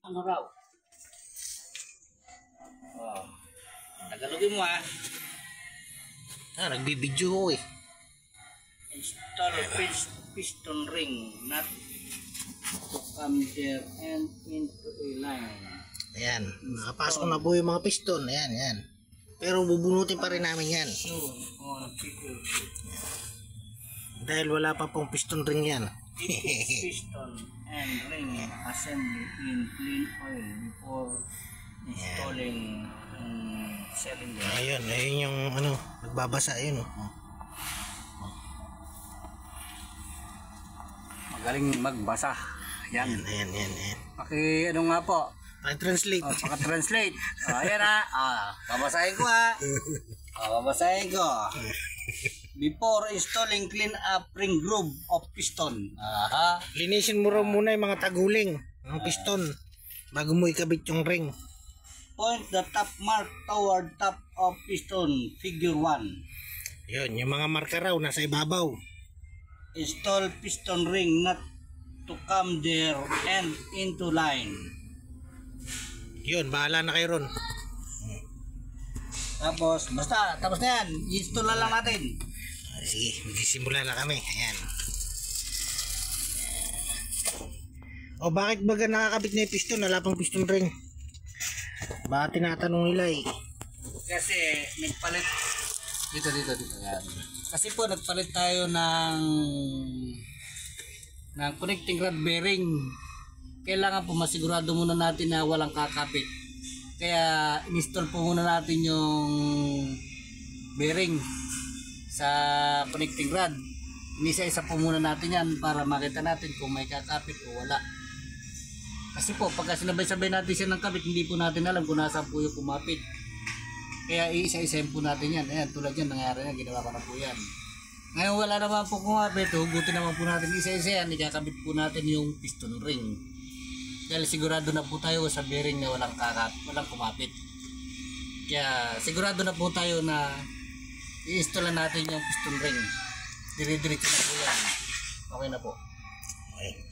Ano raw? Oh. Tagalogin mo ah. Nagbibidyo ko eh. Install piston ring not to come there and into a line. Ayan, nakapasok na po yung mga piston. Ayan, ayan. Pero bubunutin pa rin namin yan. Shown on figure 2. Dahil wala pa pong piston ring yan. Piston and ring assembly in clean oil before installing cylinder. Ayun, ayun yung ano, nagbabasa yun. Magaling magbasa. Yan. Ayan, ayan, ayan. Ano nga po? Pag-translate. Paka-translate. Ayan babasahin ko babasahin ko. Before installing, clean up ring groove of piston. Linisin mo raw muna yung mga taguling ng piston bago mo ikabit yung ring. Point the top mark toward top of piston, figure 1. Yun, yung mga marka raw nasa ibabaw. Install piston ring not to come there and into line. Yun, bahala na kayo ron. Tapos na yan. I-install na lang natin. Sige, magsisimula na kami. Ayan. O bakit baga nakakabit na yung piston? Wala pang piston ring. Baka tinatanong nila eh. Kasi nagpalit dito yan. Kasi po nagpalit tayo ng connecting rod bearing. Kailangan po masigurado muna natin na walang kakabit. Kaya install po muna natin yung bearing sa connecting rod. Inisa-isa po muna natin yan para makita natin kung may kakapit o wala. Kasi po pagka sinabay-sabay natin siya ng kabit, hindi po natin alam kung nasaan po yung kumapit. Kaya iisa-isahin po natin yan. Ayan, tulad yan, nangyari na, ginawa ko na po yan. Ngayon wala naman po kumapit, hugutin naman po natin isa-isa yan, ikakabit po natin yung piston ring. Dahil sigurado na po tayo sa bearing na walang kumapit. Kaya sigurado na po tayo na i-install natin yung piston ring. Dire-diretso na po yan. Okay na po. Okay.